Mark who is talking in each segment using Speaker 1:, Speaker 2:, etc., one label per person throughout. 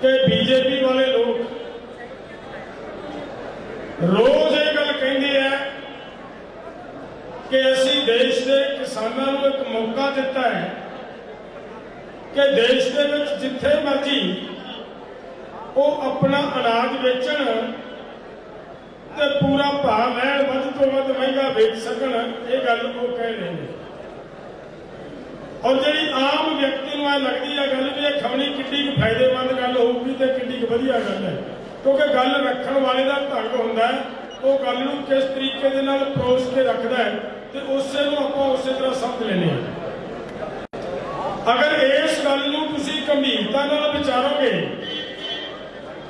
Speaker 1: कि बीजेपी वाले लोग रोज ये गल कहते हैं कि असी देश के किसानों को एक मौका दिता है कि देश के विच जिथे मर्जी वो अपना अनाज बेचण ते पूरा भाव लैण, वध तो वध महंगा बेच सकन। ये गल वो कह रहे हैं। और जी आम व्यक्ति को लगती है गल भी खवनी कि फायदेमंद गल होगी तो कि वधिया गल है, क्योंकि गल रखण वाले का ढंग होंदा है, वो गल नूं किस तरीके दे नाल परोस के रखदा है तो उसे नूं आपां उसे तरह समझ लेने। अगर इस गल नूं तुसीं गंभीरता नाल विचारोगे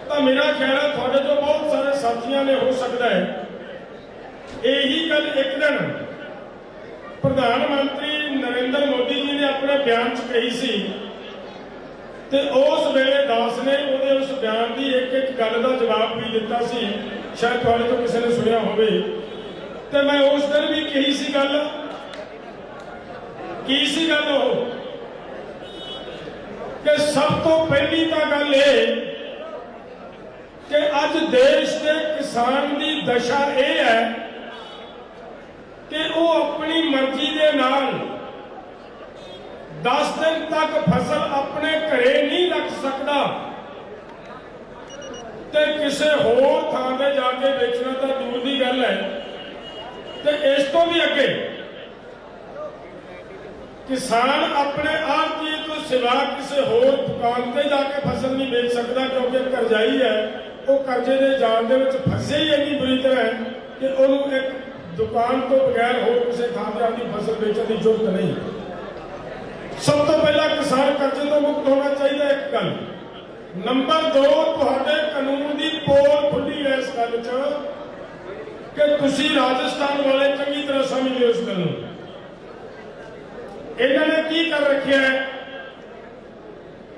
Speaker 1: तो मेरा ख्याल है तुहाडे जो बहुत सारे साथियों ने हो सकता है यही गल एक दिन प्रधानमंत्री नरेंद्र मोदी जी ने अपने बयान च कही सी ते उस वेले दास ने उहदे उस बयान की एक एक गल का जवाब भी दिता सी। शायद तुहाडे तो किसी ने सुनिया होवे ते मैं उस दिन भी कही सी गल की सी गल हो कि सब तो पहली तो गल ये कि अज देश के किसान की दशा यह है कि वो अपनी मर्जी के नाल 10 दिन तक फसल अपने घरे नहीं रख सकता ते किसी होर थां ते जाके बेचना तो दूर की गल है। ते इस तो भी अगे किसान अपने आड़तीए तो सिवा किसी होर दुकान से जाके फसल नहीं बेच सकता, क्योंकि करजाई है वो कर्जे के जाल दे विच फसे ही इन्नी बुरी तरह है कि उन्होंने एक दुकान तो बगैर होर किसी थां ते अपनी फसल बेचने की जरूरत नहीं। सब तो पहला किसान कर्जे तो मुक्त होना चाहिए। एक गल नंबर 2 तुहाडे कानून की पोल खुली है इस गल च कि तुसीं राजस्थान वाले चंगी तरह समझ लो इस गल। इन्होंने की कर रखा है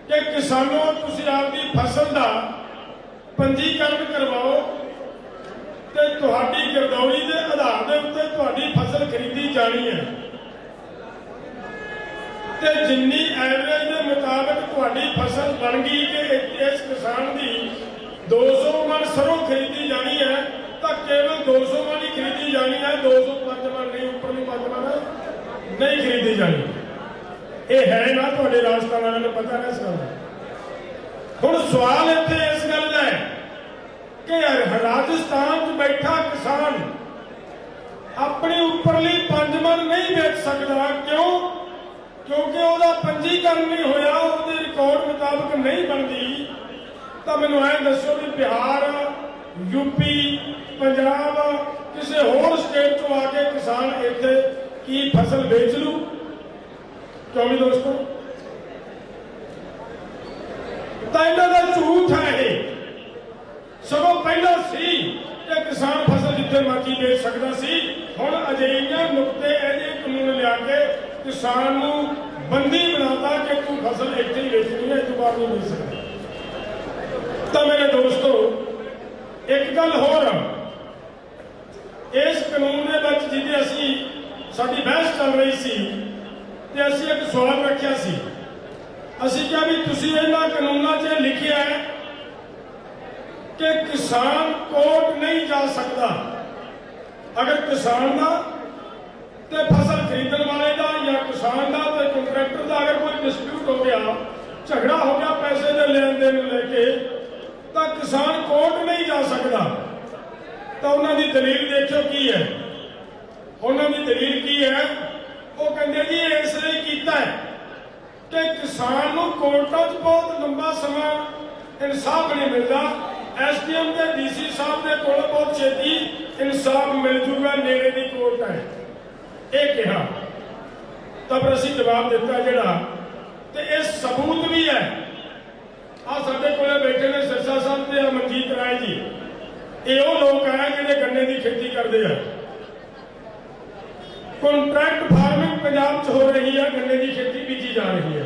Speaker 1: कि किसानों तुसीं आपकी फसल का पंजीकरण करवाओ ते तुहाडी गिरदौरी के आधार के उत्ते तुहाडी फसल खरीदी जानी है ते जिन्नी एवरेज के मुताबिक तुहाडी फसल बन गई कि इस किसान की 200 मन सरों खरीदी जानी है तो केवल 200 मन ही खरीदी जानी है, 205 मन नहीं, ऊपर 5 मन नहीं खरीदी जानी। ये है ना तुहाडे राजस्थान वालों को पता ना इस गल का। हुण सवाल इत्थे इस गल का है कि राजस्थान च बैठा किसान अपनी उपरली 5 मन नहीं बेच सकता। क्यों? क्योंकि वह पंजीकरण नहीं होया, उसके रिकॉर्ड मुताबिक नहीं बनती। तो मैनूं ऐ दसो भी बिहार, यूपी, पंजाब किसी होर स्टेट तो आके किसान इत्थे की फसल बेच लू? क्यों भी दोस्तों? तो इन्हां दा झूठ है ये। सगों पहला सी कि किसान फसल जिथे मर्जी बेच सकता सी, हुण अजिहियां नुकते इहदे कानून लिया के किसान नूं बंदी बनाता कि तू फसल इत्थे ही बेचनी है, इस तो बाद नहीं बेच सकता। तो मेरे दोस्तों एक गल होर, इस कानून दे विच जिहदी असीं साडी बहस चल रही सी ते असीं एक सवाल रखिया सी। असीं कहा भी तुसीं इन्हां कानूनां 'च लिखिआ है कि किसान कोर्ट नहीं जा सकता। अगर किसान का तो फसल खरीदने वाले का या किसान का तो कंट्रैक्टर का अगर कोई डिस्प्यूट हो गया, झगड़ा हो गया पैसे के लेन देन लेके, तो किसान कोर्ट नहीं जा सकता। तो उन्होंने दलील देखो की है। उन्होंने दलील की है, वो कहते जी इसलिए किया है कि किसान को कोर्टों च बहुत लंबा समय इंसाफ नहीं मिलता। SDM के DC साहब के कोल बहुत छेती इंसाफ मिल जूगा, नेड़े की कोर्ट है ये कहा। तब असीं जवाब दिता जड़ा ते ये सबूत भी है। आ साडे कोले बैठे ने सिरसा साहब ते मनजीत राय जी, ये वो लोग हैं जिहड़े गन्ने की खेती करते हैं। कॉन्ट्रैक्ट फार्मिंग पंजाब च हो रही है, गन्ने की खेती बीजी जा रही है।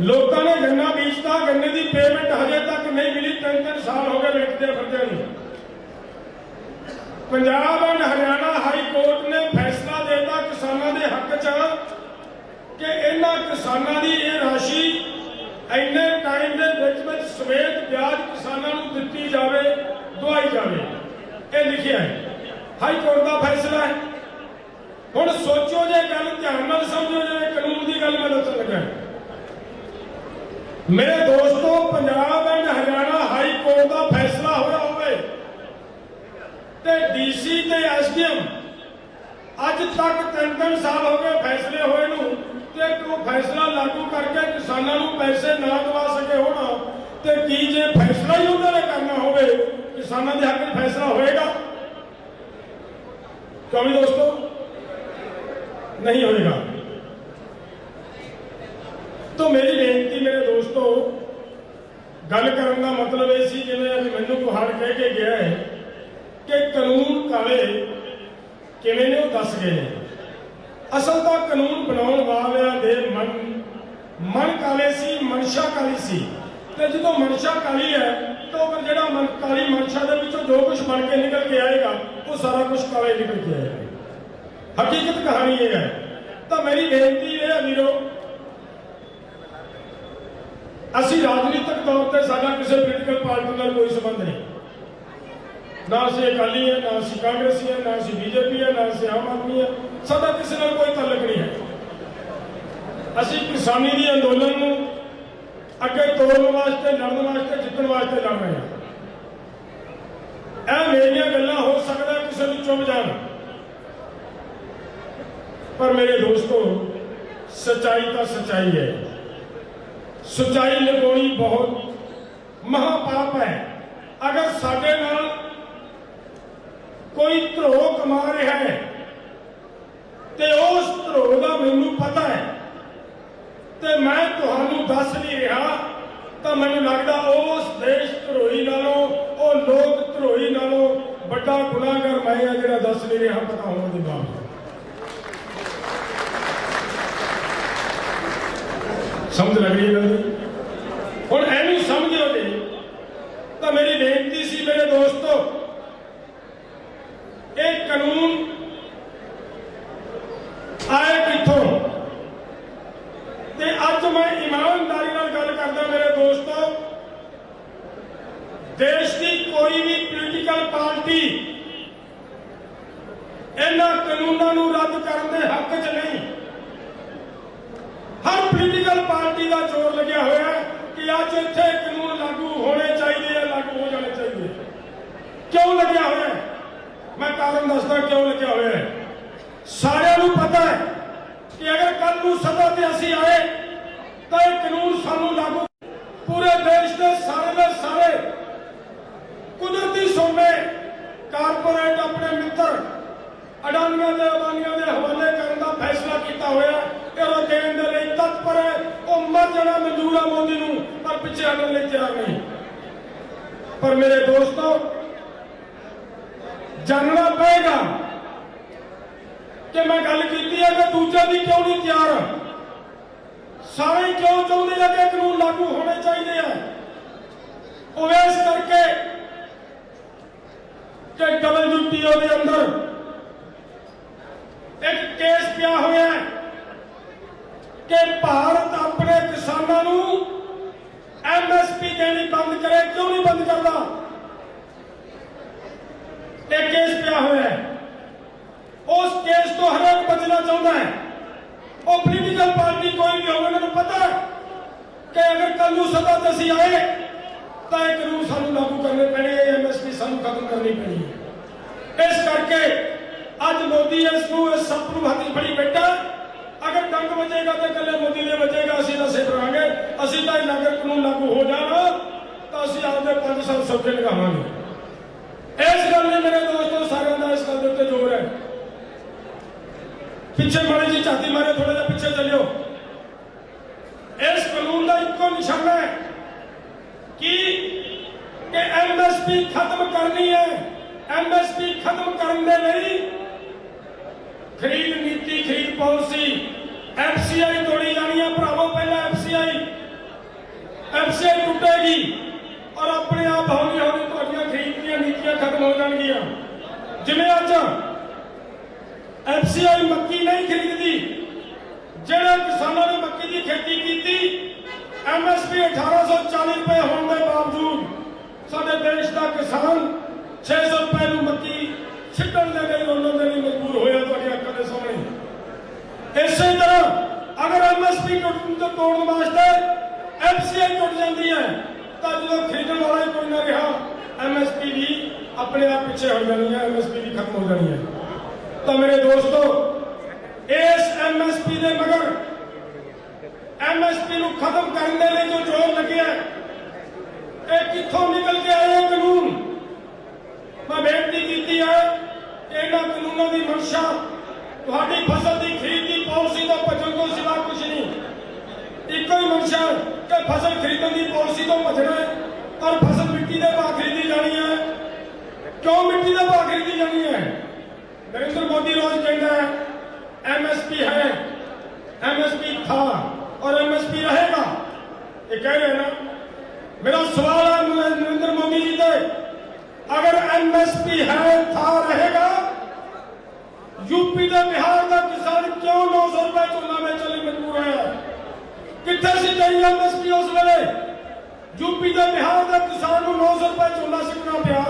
Speaker 1: लोगों ने गन्ना बीजता, गन्ने की पेमेंट हजे तक नहीं मिली, 3-3 साल हो गए बेचते फिरदे। Punjab and Haryana high court ने फैसला देता किसानों के हक च कि इन्हां किसानों की यह राशि ਇੰਨੇ ਟਾਈਮ ਦੇ ਵਿੱਚ ਸਮੇਤ ਵਿਆਜ ਕਿਸਾਨਾਂ ਨੂੰ ਦਿੱਤੀ ਜਾਵੇ, ਦਵਾਈ ਜਾਵੇ। ਇਹ ਲਿਖਿਆ ਹੈ, ਹਾਈ ਕੋਰਟ ਦਾ ਫੈਸਲਾ ਹੈ। ਹੁਣ ਸੋਚੋ, ਜੇ ਗੱਲ ਧਿਆਨ ਨਾਲ ਸਮਝੋ, ਜੇ ਕਾਨੂੰਨ ਦੀ ਗੱਲ ਮੈਂ ਦੱਸਣ ਲੱਗਾ। ਮੇਰੇ ਦੋਸਤੋ, Punjab and Haryana high court ਦਾ ਫੈਸਲਾ ਹੋਇਆ ਹੋਵੇ ਤੇ ਡੀਸੀ ਤੇ ਐਸਡੀਐਮ ਅੱਜ ਤੱਕ 3 ਸਾਲ ਹੋ ਗਏ ਫੈਸਲੇ ਹੋਏ ਨੂੰ, ਤੇ ਕੋਈ ਫੈਸਲਾ ਲਾਗੂ ਕਰਕੇ ਕਿਸਾਨਾਂ ਨੂੰ ਪੈਸੇ ਨਾ ਦਵਾ ਸਕੇ ਹੋਣਾ, ਤੇ ਕੀ ਜੇ ਫੈਸਲਾ ਹੀ ਉਹਨਾਂ ਨੇ ਕਰਨਾ ਹੋਵੇ ਕਿਸਾਨਾਂ ਦੇ ਹੱਕ ਵਿੱਚ ਫੈਸਲਾ ਹੋਏਗਾ? ਕਿਉਂ ਵੀ ਦੋਸਤੋ, ਨਹੀਂ ਹੋਏਗਾ। तो मेरी बेनती, मेरे दोस्तों, गल करने का मतलब ये सी, जिवें अभी मैनू कुहाड़ कह के गया है कि कानून काले किवें ने वो दस गए हैं। असल तो कानून बनाने वालियां दे मन काले सी, मनशा काली सी। ते जो मनशा काली है तो फिर जिहड़ा काली मनशा दे विचों जो कुछ बन के निकल के आएगा वो सारा कुछ काला ही निकल के आएगा। हकीकत कहानी ये है। तो मेरी बेनती ये है वीरो, ਅਸੀਂ ਰਾਜਨੀਤਿਕ ਤੌਰ ਤੇ ਸਾਡਾ ਕਿਸੇ ਪੋਲੀਟੀਕਲ ਪਾਰਟੀ ਨਾਲ ਕੋਈ ਸੰਬੰਧ ਨਹੀਂ। ਨਾ ਅਸੀਂ ਅਕਾਲੀ ਹੈ, ਨਾ ਅਸੀਂ ਕਾਂਗਰਸੀ ਹੈ, ਨਾ ਅਸੀਂ ਬੀਜੇਪੀ ਹੈ, ਨਾ ਅਸੀਂ ਆਮ ਆਦਮੀ ਹੈ। ਸਾਡਾ ਕਿਸੇ ਨਾਲ ਕੋਈ ਤਾਲੁਕ ਨਹੀਂ ਹੈ। ਅਸੀਂ ਕਿਸਾਨੀ ਦੀ ਅੰਦੋਲਨ ਨੂੰ ਅੱਗੇ ਤੋੜਨ ਵਾਸਤੇ, ਲੜਨ ਵਾਸਤੇ, ਜਿੱਤਣ ਵਾਸਤੇ ਲੜ ਰਹੇ ਹਾਂ। ਇਹ ਮੇਰੀਆਂ ਗੱਲਾਂ ਹੋ ਸਕਦਾ ਕਿਸੇ ਨੂੰ ਚੁੱਭ ਜਾਣ, ਪਰ ਮੇਰੇ ਦੋਸਤੋ, ਸੱਚਾਈ ਤਾਂ ਸੱਚਾਈ ਹੈ। सच्चाई लुकानी बहुत महापाप है। अगर साडे नाल कोई धरोह कमा रहा है तो उस धरोह का मैनू पता है तो मैं तुहानू दस नहीं रहा, तो मैनू लगता उस देश धरोही नालों, वो लोक धरोही नालों बड़ा गुनाहगार मैं हाँ जिहड़ा दस नहीं रहा पता होने के बावजूद। समझ लग रही है? हुण एनू समझो जी। तो मेरी बेनती सी मेरे दोस्तों, एक कानून आए किथों? ते अज मैं ईमानदारी नाल गल करदा मेरे दोस्तों, देश की कोई भी पोलीटिकल पार्टी इन्हां कानूनां नूं रद्द करन दे हक च नहीं। हर पोलीटिकल पार्टी का जोर लग्या होया है कि अज इत्थे कानून लागू होने चाहिए, लागू हो जाने चाहिए। क्यों लग्या होया है? मैं कारण दसदा क्यों लग्या होया है। सारिआं नूं पता है कि अगर कल नूं सत्ता ते असीं आए तो यह कानून सानूं लागू, पूरे देश के सारे कुदरती सोमे कारपोरेट अपने मित्र अडानिया के अबानिया के हवाले करने का फैसला किया होया है। देने के लिए तत्पर है, वो मर जाना मंजूर है मोदी नूं, पर पिछे हटने लिए तैयार नहीं। पर मेरे दोस्तों, जानना पड़ेगा कि मैं गल की है कि दूजे भी क्यों नहीं तैयार, सारे क्यों चाहते हैं कि कानून लागू होने चाहिए है। वो इस करके कि WTO के अंदर एक केस पिया हुआ है कि भारत अपने किसानों को MSP देनी बंद करे। क्यों नहीं बंद करता? एक केस पिया हुआ है, उस केस तो हर एक बचना चाहता है। और पोलीटिकल पार्टी कोई भी हो, उन्होंने पता है कि अगर कल नूं सत्ता ते असीं आए तो एक कानून सानूं लागू करने पैणे, MSP सानूं खत्म करनी पैणी है। इस करके अज मोदी इस सप नूं हथ फड़ी बैठा। अगर डंग बजेगा तो कल मोदी ने बजेगा, असीं तां सिर रहांगे। असीं तां अगर कानून लागू हो जाना तो असीं आपदे 5 साल सौखे लगावांगे। इस गल ने मेरे दोस्तों सारिआं दा इस गल दे उत्ते जोर है। पिछे माड़ी जी झाती मारे, थोड़ा जिहा पिछे चलियो। इस कानून का इक्को निशाना है कि MSP खत्म करनी है। MSP खत्म करने लिए खरीद नीति, खरीद पॉलिसी, FCI तोड़ी जानी है। भरावो, पहला FCI टूटेगी और अपने आप हौली हौली तुहाडियां खरीद दी नीतियां खत्म हो जाएंगियां। जिवें अज FCI मक्की नहीं खरीदती, जिहड़े किसानों ने मक्की की खेती की MSP 1840 रुपए होने के बावजूद साडे देश का किसान 600 रुपए नूं मक्की छिड्डण दे लई उन्होंने लिए मजबूर होया तुहाडी अक्खां दे सामने। इसे तरह अगर MSP तोड़न वास्ते FCI टुट जाती है तो जो खरीदण वाला ही कोई ना रहा MSP भी अपने आप पीछे हो जानी है, MSP भी खत्म हो जानी है। तो मेरे दोस्तों इस MSP के मगर MSP ਨੂੰ खत्म करने ਲਈ जो जोर लगे है कितों निकल के आए हैं कानून। मैं बेनती की है कि इन्होंने कानूनों की मंशा तुहाडी फसल की खरीद की पॉलिसी तो भजन तो सिवा कुछ नहीं। एक ही मंशा कि फसल खरीदने की पॉलिसी तो भजना है और फसल मिट्टी के भाव खरीदी जानी है। क्यों मिट्टी के भाव खरीदी जानी है? नरेंद्र मोदी रोज कहता है MSP है, MSP था और MSP रहेगा, ये कह रहे हैं ना। मेरा सवाल है नरेंद्र मोदी जी से, अगर MSP है था रहेगा, यूपी के बिहार का किसान क्यों 900 रुपए चोला बेचने लिए मजबूर है? कितने से चाहिए MSP उस वेले? यूपी के बिहार का किसान को 900 रुपए चोला सीखना पिया,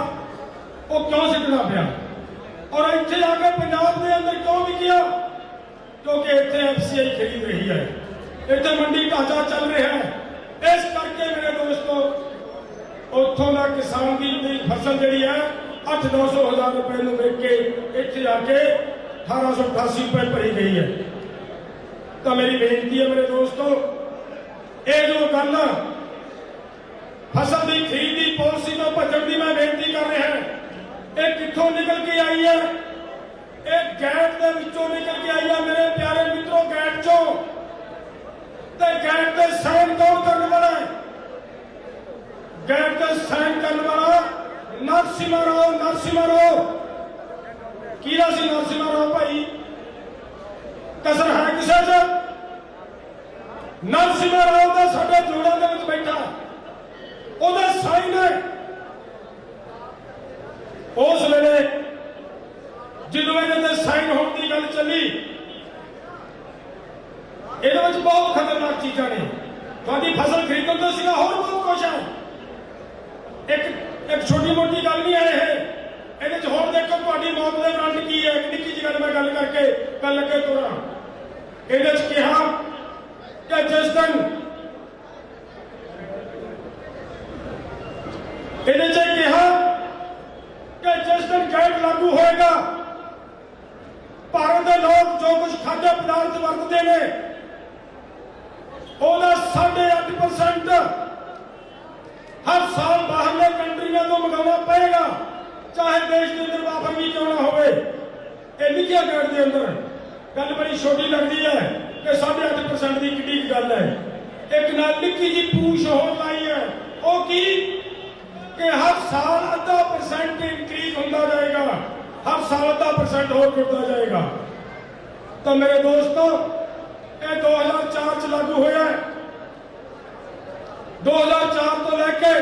Speaker 1: वो क्यों सीखना पिया? और इतने आके पंजाब के अंदर क्यों नहीं किया? क्योंकि इतने FCI खरीद रही है, इतने मंडी ढांचा चल रहा है। इस करके मेरे दोस्तों उतों का किसान की फसल जी है 800-900 हज़ार रुपए में बेच के इतने आके 1888 रुपए भरी गई है। तो मेरी बेनती है मेरे दोस्तों, ये जो गल फसल की खरीद की पॉलिसी तो भजन की मैं बेनती कर रहा है, ये कितों निकल के आई है? एक गैट के विचों निकल के आई है मेरे प्यारे मित्रों। गैट चो गैट के साइन कौन करने वाला है? गैट के साइन करने वाला नरसिम्हा राव। नरसिम्हा राव कीड़ा सी नरसिम्हा राव भाई, कसर है किसे से? नरसिम्हा राव का साडे जोड़ों के विच बैठा ओहदा साइन है। उस वेले ਜਦੋਂ ਇਹਦੇ ਤੇ ਸਾਈਨ ਹੋਣ ਦੀ ਗੱਲ ਚੱਲੀ, ਇਹਦੇ ਵਿੱਚ ਬਹੁਤ ਖਤਰਨਾਕ ਚੀਜ਼ਾਂ ਨੇ। ਤੁਹਾਡੀ ਫਸਲ ਖਰੀਦਣ ਤੋਂ ਸੀਗਾ, ਹੋਰ ਬਹੁਤ ਕੁਝ ਹੈ। ਇੱਕ ਛੋਟੀ ਮੋਟੀ ਗੱਲ ਨਹੀਂ ਹੈ ਇਹ। ਇਹਦੇ 'ਚ ਹੋਰ ਦੇਖੋ ਤੁਹਾਡੀ ਮੌਤ ਦੇ ਵਾਰੰਟ ਕੀ ਹੈ। ਇੱਕ ਨਿੱਕੀ ਜਿਹੀ ਗੱਲ ਮੈਂ ਗੱਲ ਕਰਕੇ ਗੱਲ ਅੱਗੇ ਤੋਰਾਂ। ਇਹਦੇ 'ਚ ਕਿਹਾ ਕਿ ਜਿਸ ਦਿਨ ਇਹਦੇ 'ਚ ਕਿਹਾ ਕਿ ਜਿਸ ਦਿਨ ਗੈਟ ਲਾਗੂ ਹੋਏਗਾ, भारत के लोग जो कुछ खाद्य पदार्थ वरतते हैं ਉਹਦਾ 8.5% हर साल बाहरले कंट्रियों को मंगाना पड़ेगा, चाहे देश के अंदर वापर भी क्यों ना हो। ये लिखिया गैट के अंदर गल बड़ी छोटी लगती है कि 8.5% की किड्डी गल है। एक नाल निक्की जी पूछ होर लाई है, वो की कि हर साल 0.5% इंक्रीज होता जाएगा, हर साल 0.5% और जुड़ता जाएगा। तो मेरे दोस्तों ये 2004 च लागू होया है। 2004 तो लेके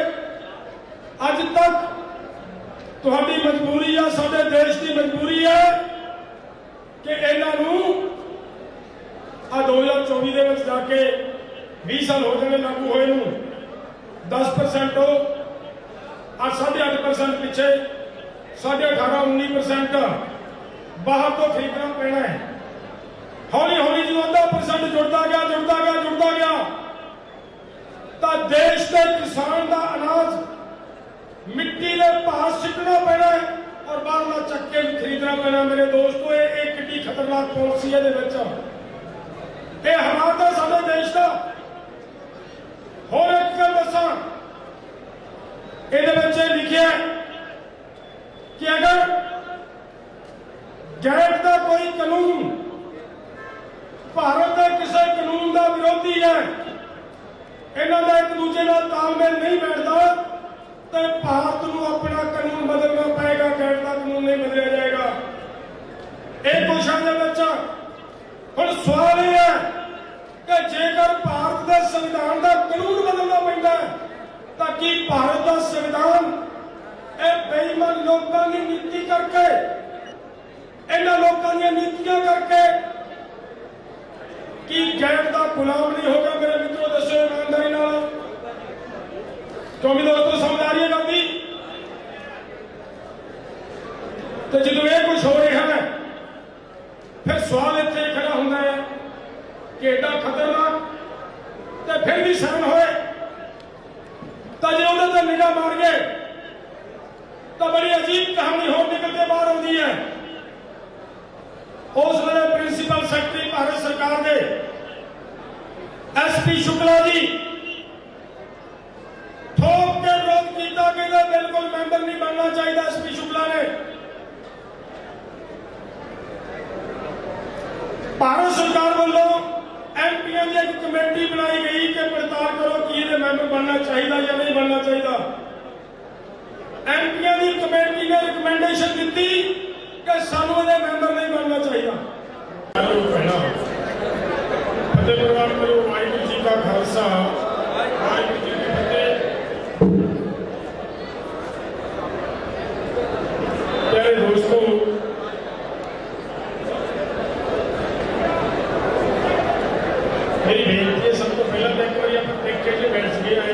Speaker 1: अज तक तुहाडी मजबूरी है, साडे देश की मजबूरी है कि इन्हों 2024 दे विच जाके 20 साल हो जाने लागू होए नूं 10% हो 8.5% पिछे 18-19% बाहर तो खरीदना पैना है। हौली हौली जो 0.5% जुड़ता गया तो देश के किसान का अनाज मिट्टी के भाव सिटना पैना है और बाहर चक्के खरीदना पैना। मेरे दोस्तों ये कितनी खतरनाक पॉलिसी है। ये हालात है साडे देश का। होर एक गल दसां, ये लिखिया कि अगर गैट का कोई कानून भारत के किसी कानून का विरोधी है, इन्हों का एक दूसरे का तालमेल नहीं बैठता, तो भारत को अपना कानून बदलना पड़ेगा। गैट का कानून नहीं बदलिया जाएगा। एक क्वेश्चन है बच्चा, हुण सवाल यह है कि जेकर भारत के संविधान का कानून बदलना पैंदा है तो की भारत का संविधान बेईमान लोगों की नीति करके, इन्होंने लोगों की नीतियां करके कि गैट का गुलाम नहीं होगा? मेरे मित्रों दसो ईमानदारी नाल क्योंकि दोस्तों समझ आ रही है गलती। तो जो ये कुछ हो रहा है फिर सवाल इतने खड़ा होता है कि एडा खतरनाक तो फिर भी शरण होए तो जो उन्होंने निगाह मार गए तो बड़ी अजीब कहानी हो निकल के बाहर आती है। उस वे प्रिंसीपल सैकटरी भारत सरकार के SP शुक्ला जी ठोक के विरोध किया कि बिल्कुल मैंबर नहीं बनना चाहिए। SP शुक्ला ने भारत सरकार वालों MPs की एक कमेटी बनाई गई कि पड़ताल करो कि ये मैंबर बनना चाहिए या नहीं बनना चाहिए। MPs की कमेटी ने रिकमेंडेशन दी कि सानू ये मैंबर नहीं बनना चाहिए। फतेह प्रवान करो। वाहिगुरू जी का खालसा वाहिगुरू जी की फतेह। प्यारे दोस्तों, मेरी बेनती है सबको पहला एक बार आप देख के बैठ गए आए